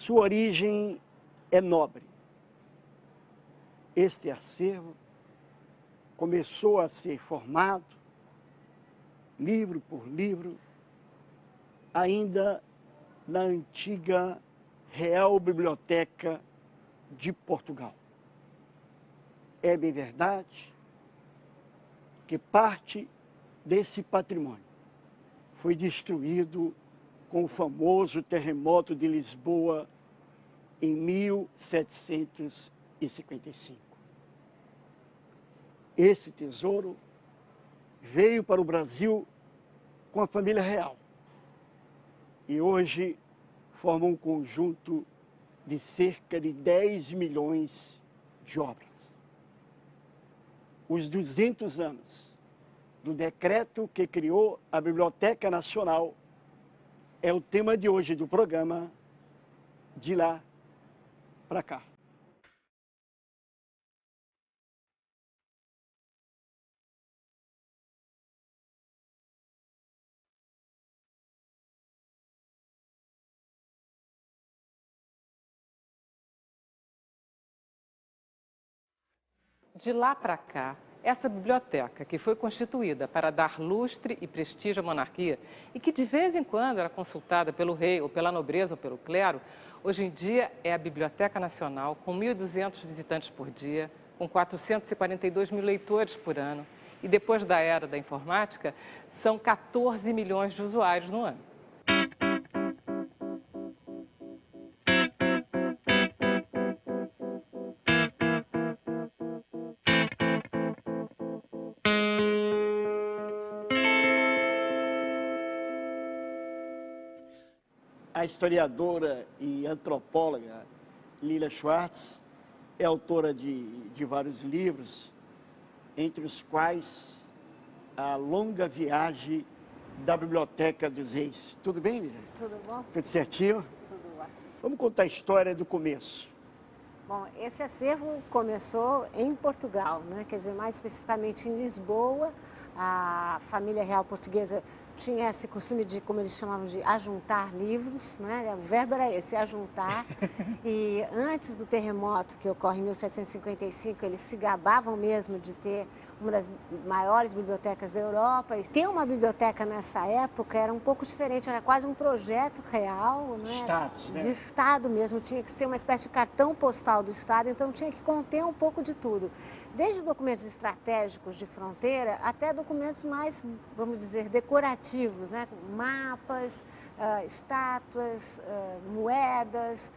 sua origem é nobre. Este acervo começou a ser formado, livro por livro, ainda na antiga Real Biblioteca de Portugal. É bem verdade que parte desse patrimônio foi destruído com o famoso terremoto de Lisboa em 1755. Esse tesouro veio para o Brasil com a família real e hoje forma um conjunto de cerca de 10 milhões de obras. Os 200 anos do decreto que criou a Biblioteca Nacional é o tema de hoje do programa De Lá para Cá. De lá para cá, essa biblioteca, que foi constituída para dar lustre e prestígio à monarquia e que de vez em quando era consultada pelo rei ou pela nobreza ou pelo clero, hoje em dia é a Biblioteca Nacional, com 1.200 visitantes por dia, com 442 mil leitores por ano. E depois da era da informática, são 14 milhões de usuários no ano. A historiadora e antropóloga Lila Schwartz é autora de vários livros, entre os quais A Longa Viagem da Biblioteca dos Reis. Tudo bem, Lila? Tudo bom? Tudo certinho? Tudo ótimo. Vamos contar a história do começo. Bom, esse acervo começou em Portugal, né? Quer dizer, mais especificamente em Lisboa. A família real portuguesa tinha esse costume de, como eles chamavam de ajuntar livros, né? O verbo era esse, ajuntar. E antes do terremoto que ocorre em 1755, eles se gabavam mesmo de ter uma das maiores bibliotecas da Europa. E ter uma biblioteca nessa época era um pouco diferente, era quase um projeto real, né? Status, né? De Estado mesmo, tinha que ser uma espécie de cartão postal do Estado, então tinha que conter um pouco de tudo. Desde documentos estratégicos de fronteira até documentos mais, vamos dizer, decorativos, né? Mapas, estátuas, moedas,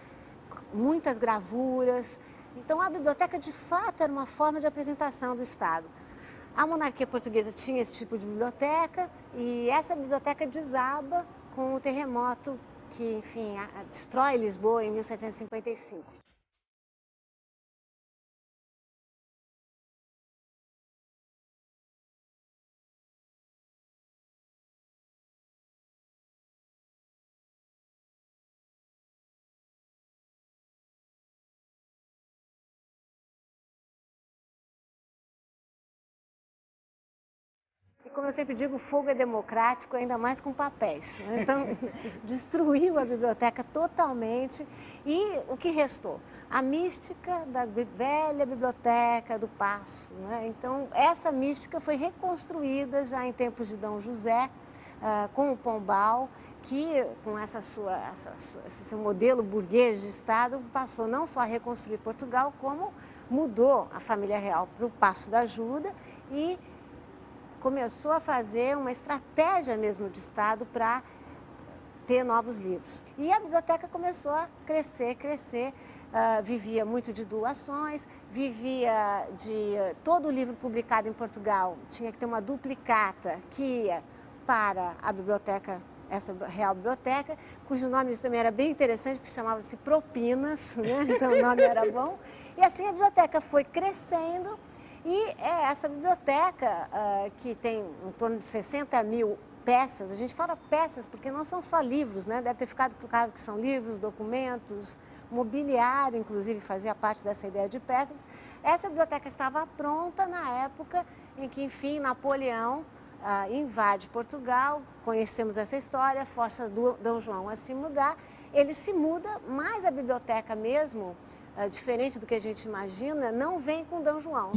muitas gravuras. Então a biblioteca de fato era uma forma de apresentação do Estado. A monarquia portuguesa tinha esse tipo de biblioteca e essa biblioteca desaba com o terremoto que, enfim, destrói Lisboa em 1755. E como eu sempre digo, o fogo é democrático, ainda mais com papéis, né? Então, destruiu a biblioteca totalmente e o que restou? A mística da velha biblioteca do Paço, né? Então, essa mística foi reconstruída já em tempos de Dom José, com o Pombal, que com esse seu modelo burguês de Estado, passou não só a reconstruir Portugal, como mudou a família real para o Paço da Ajuda e começou a fazer uma estratégia mesmo de Estado para ter novos livros. E a biblioteca começou a crescer, vivia muito de doações, vivia de... Todo o livro publicado em Portugal tinha que ter uma duplicata que ia para a biblioteca, essa Real Biblioteca, cujo nome também era bem interessante, porque chamava-se Propinas, né? Então o nome era bom. E assim a biblioteca foi crescendo. E é essa biblioteca que tem em torno de 60 mil peças. A gente fala peças porque não são só livros, né? Deve ter ficado claro que são livros, documentos, mobiliário, inclusive fazia parte dessa ideia de peças. Essa biblioteca estava pronta na época em que, enfim, Napoleão invade Portugal. Conhecemos essa história, força Dom João a se mudar ele se muda, mas a biblioteca mesmo, diferente do que a gente imagina, não vem com Dom João.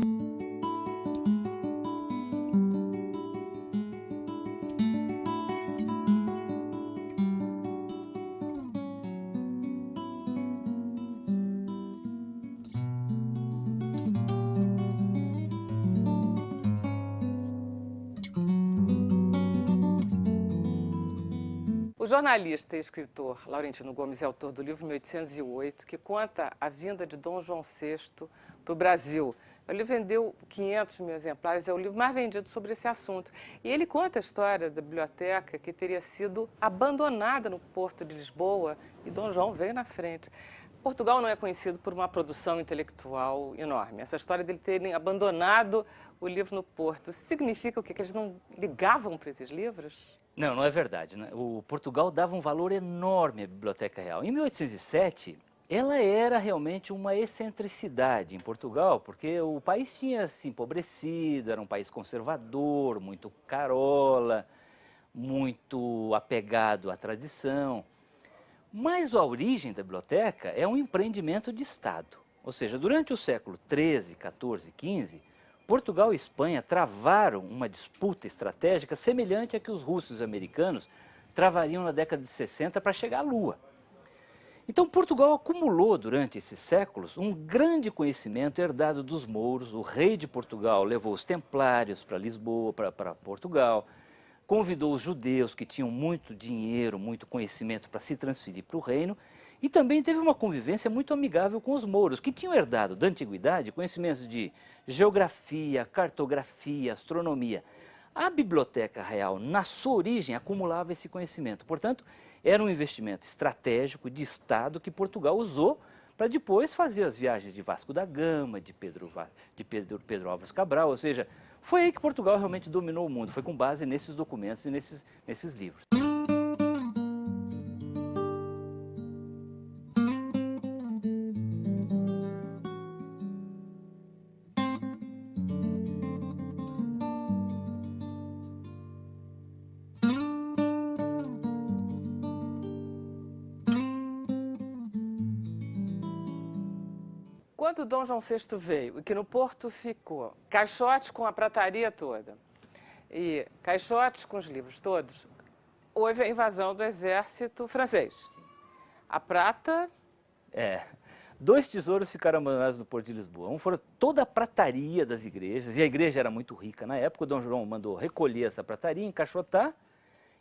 O jornalista e escritor Laurentino Gomes é autor do livro 1808, que conta a vinda de Dom João VI para o Brasil. Ele vendeu 500 mil exemplares, é o livro mais vendido sobre esse assunto. E ele conta a história da biblioteca que teria sido abandonada no Porto de Lisboa e Dom João veio na frente. Portugal não é conhecido por uma produção intelectual enorme. Essa história dele terem abandonado o livro no Porto, significa o quê? Que eles não ligavam para esses livros? Não, não é verdade, né? O Portugal dava um valor enorme à Biblioteca Real. Em 1807, ela era realmente uma excentricidade em Portugal, porque o país tinha se empobrecido, era um país conservador, muito carola, muito apegado à tradição. Mas a origem da biblioteca é um empreendimento de Estado. Ou seja, durante o século XIII, XIV, XV, Portugal e Espanha travaram uma disputa estratégica semelhante à que os russos e os americanos travariam na década de 60 para chegar à Lua. Então, Portugal acumulou durante esses séculos um grande conhecimento herdado dos mouros. O rei de Portugal levou os templários para Lisboa, para Portugal, convidou os judeus que tinham muito dinheiro, muito conhecimento para se transferir para o reino, e também teve uma convivência muito amigável com os mouros, que tinham herdado da antiguidade conhecimentos de geografia, cartografia, astronomia. A Biblioteca Real, na sua origem, acumulava esse conhecimento. Portanto, era um investimento estratégico de Estado que Portugal usou para depois fazer as viagens de Vasco da Gama, de Pedro Álvares Cabral, ou seja, foi aí que Portugal realmente dominou o mundo, foi com base nesses documentos e nesses livros. Quando Dom João VI veio e que no Porto ficou caixotes com a prataria toda e caixotes com os livros todos, houve a invasão do exército francês. A prata... Dois tesouros ficaram abandonados no Porto de Lisboa. Um foi toda a prataria das igrejas, e a igreja era muito rica na época. O Dom João mandou recolher essa prataria, encaixotar,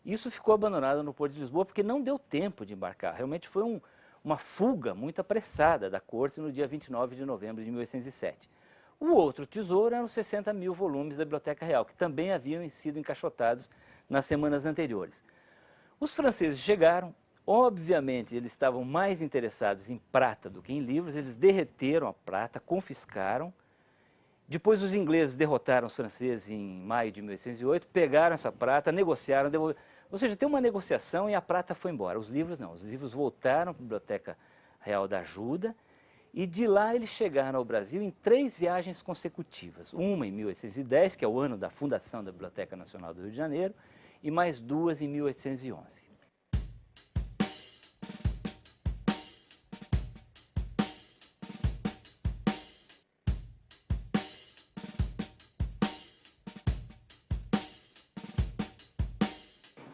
e isso ficou abandonado no Porto de Lisboa porque não deu tempo de embarcar. Realmente foi uma fuga muito apressada da corte no dia 29 de novembro de 1807. O outro tesouro eram os 60 mil volumes da Biblioteca Real, que também haviam sido encaixotados nas semanas anteriores. Os franceses chegaram, obviamente eles estavam mais interessados em prata do que em livros, eles derreteram a prata, confiscaram. Depois os ingleses derrotaram os franceses em maio de 1808, pegaram essa prata, negociaram, devolveram. Ou seja, tem uma negociação e a prata foi embora. Os livros não, os livros voltaram para a Biblioteca Real da Ajuda e de lá eles chegaram ao Brasil em 3 viagens consecutivas. Uma em 1810, que é o ano da fundação da Biblioteca Nacional do Rio de Janeiro, e mais 2 em 1811.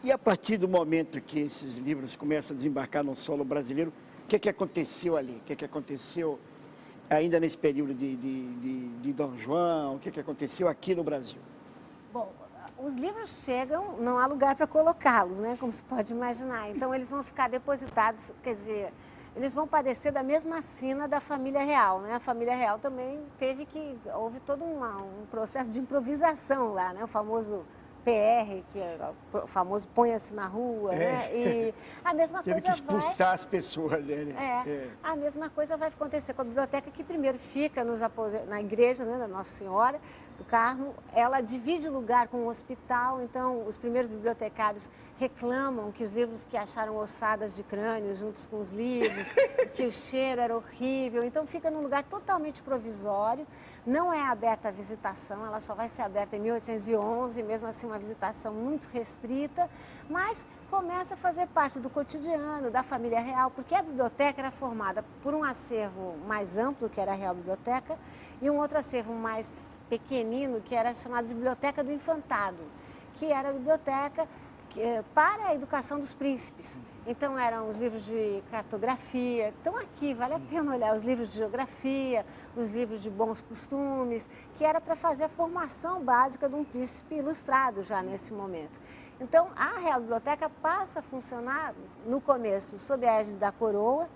E a partir do momento que esses livros começam a desembarcar no solo brasileiro, o que aconteceu ali? O que aconteceu ainda nesse período de Dom João? O que aconteceu aqui no Brasil? Bom, os livros chegam, não há lugar para colocá-los, né? Como se pode imaginar. Então, eles vão ficar depositados, quer dizer, eles vão padecer da mesma sina da família real, né? A família real também houve todo um processo de improvisação lá, né? O famoso PR, que é o famoso ponha-se na rua, né? E a mesma Teve coisa que expulsar as pessoas dele. A mesma coisa vai acontecer com a biblioteca, que primeiro fica na igreja, né, da Nossa Senhora do Carmo. Ela divide lugar com o hospital, então os primeiros bibliotecários reclamam que os livros que acharam ossadas de crânio juntos com os livros, que o cheiro era horrível, então fica num lugar totalmente provisório, não é aberta a visitação, ela só vai ser aberta em 1811, mesmo assim uma visitação muito restrita, mas começa a fazer parte do cotidiano da família real, porque a biblioteca era formada por um acervo mais amplo, que era a Real Biblioteca, e um outro acervo mais pequenino, que era chamado de Biblioteca do Infantado, que era a biblioteca para a educação dos príncipes. Então eram os livros de cartografia, então aqui vale a pena olhar os livros de geografia, os livros de bons costumes, que era para fazer a formação básica de um príncipe ilustrado já nesse momento. Então a Real Biblioteca passa a funcionar no começo sob a égide da coroa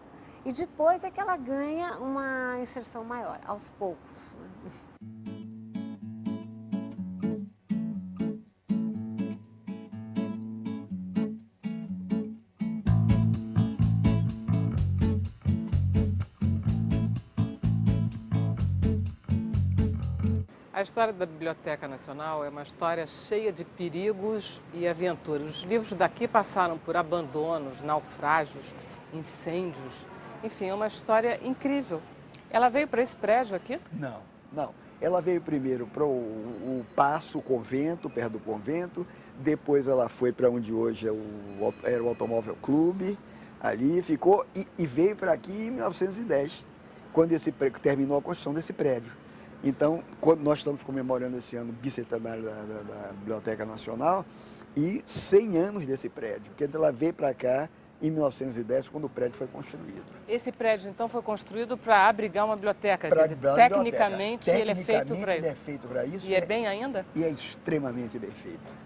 e depois é que ela ganha uma inserção maior, aos poucos. A história da Biblioteca Nacional é uma história cheia de perigos e aventuras. Os livros daqui passaram por abandonos, naufrágios, incêndios. Enfim, é uma história incrível. Ela veio para esse prédio aqui? Não, não. Ela veio primeiro para o Paço, o convento, perto do convento. Depois ela foi para onde hoje era o Automóvel Clube. Ali ficou e veio para aqui em 1910, quando terminou a construção desse prédio. Então, nós estamos comemorando esse ano o bicentenário da Biblioteca Nacional e 100 anos desse prédio, porque ela veio para cá em 1910, quando o prédio foi construído. Esse prédio, então, foi construído para abrigar uma biblioteca? Pra Quer dizer, abrigar uma tecnicamente, ele é feito para ele é isso? feito para isso. E é bem ainda? E é extremamente bem feito.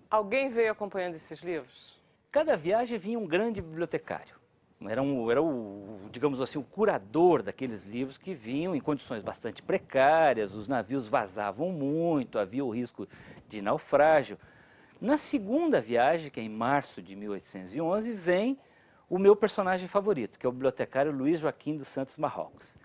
Alguém veio acompanhando esses livros? Cada viagem vinha um grande bibliotecário. Era digamos assim, o curador daqueles livros que vinham em condições bastante precárias, os navios vazavam muito, havia o risco de naufrágio. Na segunda viagem, que é em março de 1811, vem o meu personagem favorito, que é o bibliotecário Luiz Joaquim dos Santos Marrocos.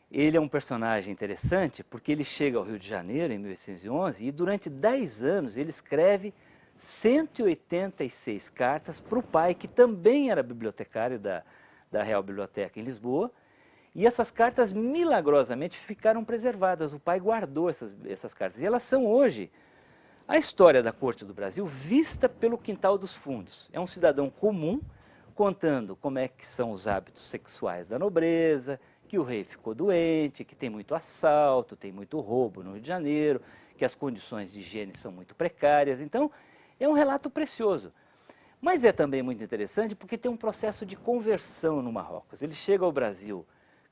Ele é um personagem interessante porque ele chega ao Rio de Janeiro em 1811 e durante 10 anos ele escreve 186 cartas para o pai, que também era bibliotecário da Real Biblioteca em Lisboa, e essas cartas milagrosamente ficaram preservadas. O pai guardou essas cartas e elas são hoje a história da corte do Brasil vista pelo Quintal dos Fundos. É um cidadão comum contando como é que são os hábitos sexuais da nobreza, que o rei ficou doente, que tem muito assalto, tem muito roubo no Rio de Janeiro, que as condições de higiene são muito precárias. Então, é um relato precioso. Mas é também muito interessante porque tem um processo de conversão no Marrocos. Ele chega ao Brasil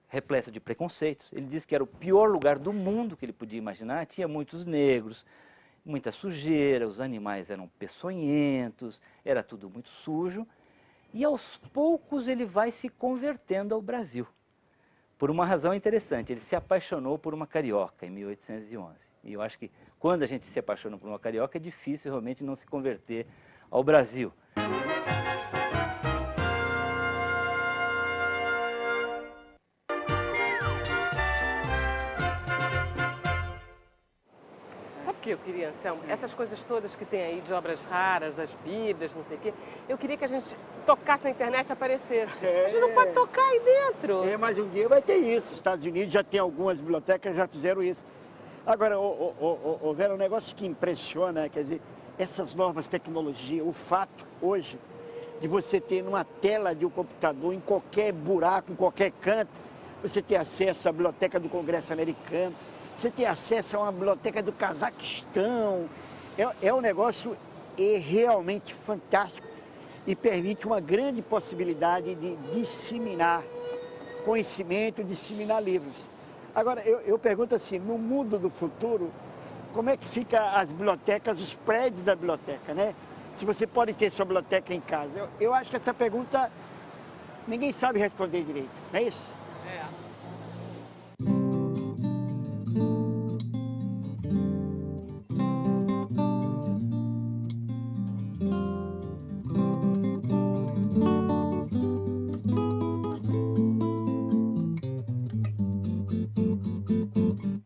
repleto de preconceitos. Ele diz que era o pior lugar do mundo que ele podia imaginar. Tinha muitos negros, muita sujeira, os animais eram peçonhentos, era tudo muito sujo. E aos poucos ele vai se convertendo ao Brasil. Por uma razão interessante, ele se apaixonou por uma carioca em 1811. E eu acho que quando a gente se apaixona por uma carioca, é difícil realmente não se converter ao Brasil. Sabe o que eu queria, Anselmo? Essas coisas todas que tem aí de obras raras, as bíblias, não sei o quê, eu queria que a gente tocasse na internet e aparecesse. A gente não pode tocar aí dentro. Mas um dia vai ter isso. Os Estados Unidos já tem algumas bibliotecas que já fizeram isso. Agora, Vera, um negócio que impressiona, quer dizer, essas novas tecnologias, o fato hoje de você ter numa tela de um computador, em qualquer buraco, em qualquer canto, você ter acesso à biblioteca do Congresso Americano, você ter acesso a uma biblioteca do Cazaquistão, é um negócio realmente fantástico e permite uma grande possibilidade de disseminar conhecimento, disseminar livros. Agora, eu pergunto assim, no mundo do futuro, como é que ficam as bibliotecas, os prédios da biblioteca, né? Se você pode ter sua biblioteca em casa. Eu acho que essa pergunta ninguém sabe responder direito, não é isso? É.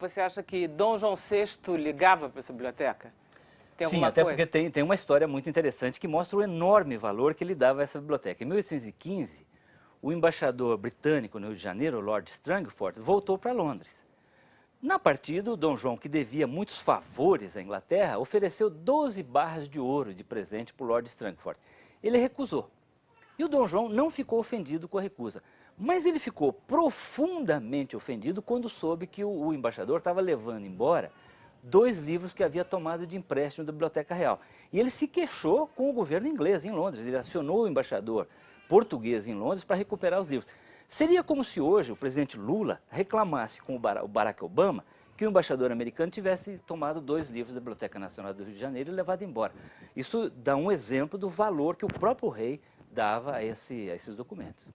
você acha que Dom João VI ligava para essa biblioteca? Tem Sim, alguma até coisa? porque tem uma história muito interessante que mostra o enorme valor que ele dava a essa biblioteca. Em 1815, o embaixador britânico no Rio de Janeiro, Lord Strangford, voltou para Londres. Na partida, o Dom João, que devia muitos favores à Inglaterra, ofereceu 12 barras de ouro de presente para o Lord Strangford. Ele recusou. E o Dom João não ficou ofendido com a recusa, mas ele ficou profundamente ofendido quando soube que o embaixador estava levando embora 2 livros que havia tomado de empréstimo da Biblioteca Real. E ele se queixou com o governo inglês em Londres, ele acionou o embaixador português em Londres para recuperar os livros. Seria como se hoje o presidente Lula reclamasse com o Barack Obama que o embaixador americano tivesse tomado 2 livros da Biblioteca Nacional do Rio de Janeiro e levado embora. Isso dá um exemplo do valor que o próprio rei dava a esses documentos.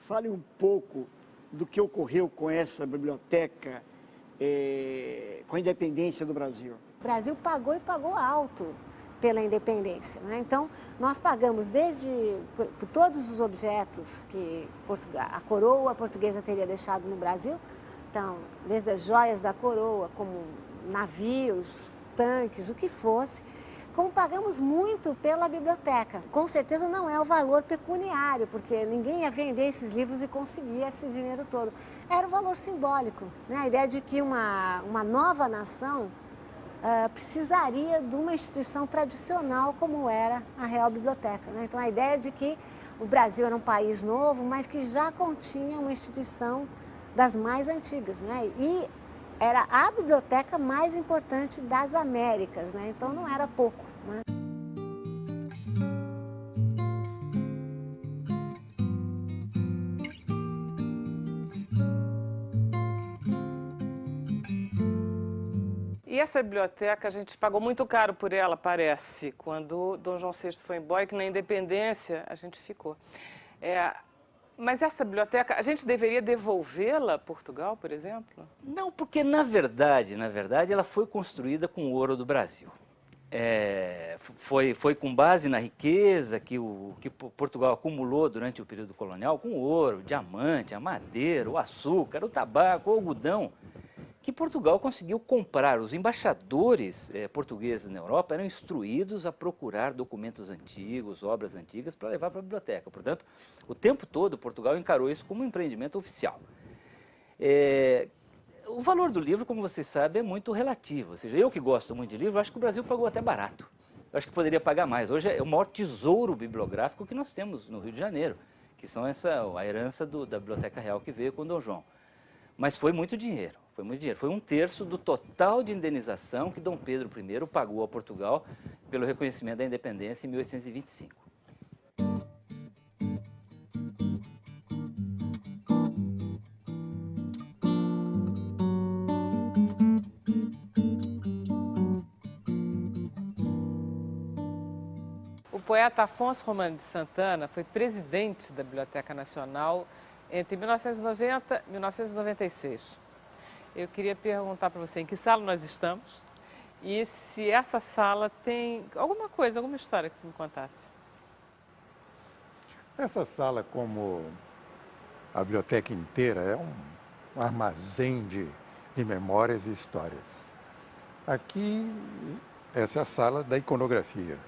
Fale um pouco do que ocorreu com essa biblioteca, com a independência do Brasil. O Brasil pagou e pagou alto pela independência, né? Então, nós pagamos por todos os objetos que a coroa portuguesa teria deixado no Brasil, então, desde as joias da coroa, como navios, tanques, o que fosse, como pagamos muito pela biblioteca. Com certeza não é o valor pecuniário, porque ninguém ia vender esses livros e conseguir esse dinheiro todo. Era o valor simbólico, né? A ideia de que uma nova nação precisaria de uma instituição tradicional como era a Real Biblioteca, né? Então a ideia de que o Brasil era um país novo, mas que já continha uma instituição das mais antigas, né? E era a biblioteca mais importante das Américas, né? Então não era pouco, né? E essa biblioteca, a gente pagou muito caro por ela, parece, quando Dom João VI foi embora, e que na independência a gente ficou. Mas essa biblioteca, a gente deveria devolvê-la a Portugal, por exemplo? Não, porque na verdade, ela foi construída com o ouro do Brasil. Foi com base na riqueza que Portugal acumulou durante o período colonial, com o ouro, o diamante, a madeira, o açúcar, o tabaco, o algodão, que Portugal conseguiu comprar. Os embaixadores portugueses na Europa eram instruídos a procurar documentos antigos, obras antigas, para levar para a biblioteca. Portanto, o tempo todo Portugal encarou isso como um empreendimento oficial. O valor do livro, como vocês sabem, é muito relativo. Ou seja, eu que gosto muito de livro, acho que o Brasil pagou até barato. Eu acho que poderia pagar mais. Hoje é o maior tesouro bibliográfico que nós temos no Rio de Janeiro, que são a herança da Biblioteca Real que veio com Dom João. Mas foi muito dinheiro, foi muito dinheiro. Foi 1/3 do total de indenização que Dom Pedro I pagou a Portugal pelo reconhecimento da independência em 1825. O poeta Afonso Romano de Santana foi presidente da Biblioteca Nacional entre 1990 e 1996. Eu queria perguntar para você em que sala nós estamos e se essa sala tem alguma coisa, alguma história que você me contasse. Essa sala, como a biblioteca inteira, é um armazém de memórias e histórias. Aqui, essa é a sala da iconografia.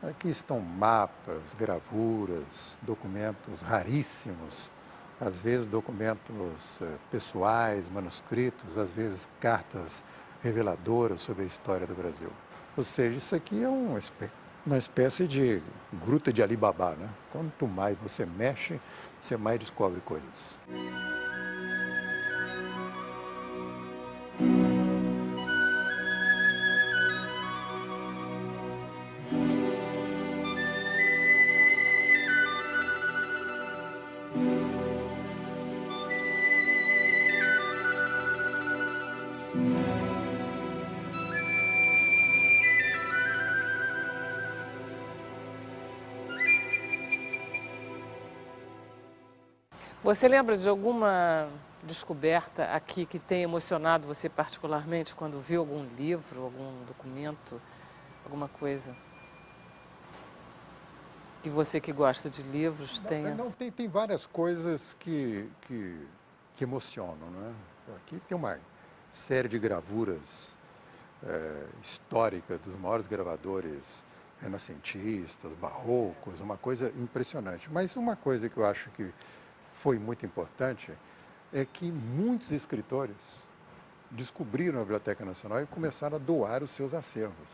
Aqui estão mapas, gravuras, documentos raríssimos, às vezes documentos pessoais, manuscritos, às vezes cartas reveladoras sobre a história do Brasil. Ou seja, isso aqui é uma espécie de gruta de Alibabá, né? Quanto mais você mexe, você mais descobre coisas. Você lembra de alguma descoberta aqui que tem emocionado você particularmente quando viu algum livro, algum documento, alguma coisa? Que você que gosta de livros tenha... Não, tem várias coisas que emocionam, né? Aqui tem uma série de gravuras históricas dos maiores gravadores renascentistas, barrocos, uma coisa impressionante. Mas uma coisa que eu acho que foi muito importante é que muitos escritores descobriram a Biblioteca Nacional e começaram a doar os seus acervos.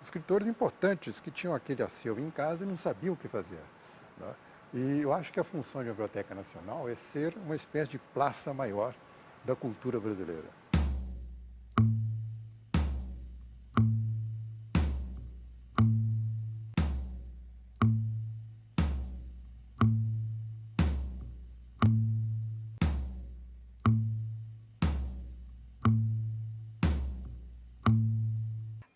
Escritores importantes que tinham aquele acervo em casa e não sabiam o que fazer, né? E eu acho que a função de uma Biblioteca Nacional é ser uma espécie de praça maior da cultura brasileira.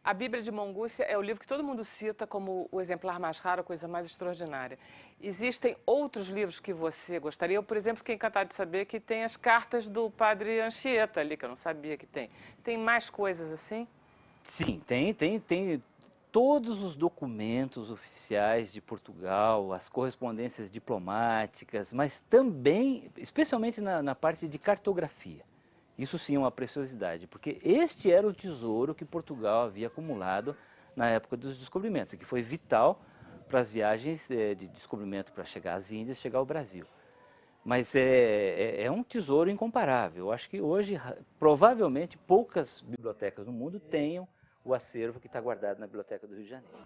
A Bíblia de Mongúcia é o livro que todo mundo cita como o exemplar mais raro, a coisa mais extraordinária. Existem outros livros que você gostaria? Eu, por exemplo, fiquei encantado de saber que tem as cartas do padre Anchieta ali, que eu não sabia que tem. Tem mais coisas assim? Sim, tem todos os documentos oficiais de Portugal, as correspondências diplomáticas, mas também, especialmente na parte de cartografia. Isso sim é uma preciosidade, porque este era o tesouro que Portugal havia acumulado na época dos descobrimentos, que foi vital para as viagens de descobrimento para chegar às Índias, chegar ao Brasil. Mas é um tesouro incomparável. Eu acho que hoje, provavelmente, poucas bibliotecas no mundo tenham o acervo que está guardado na Biblioteca do Rio de Janeiro.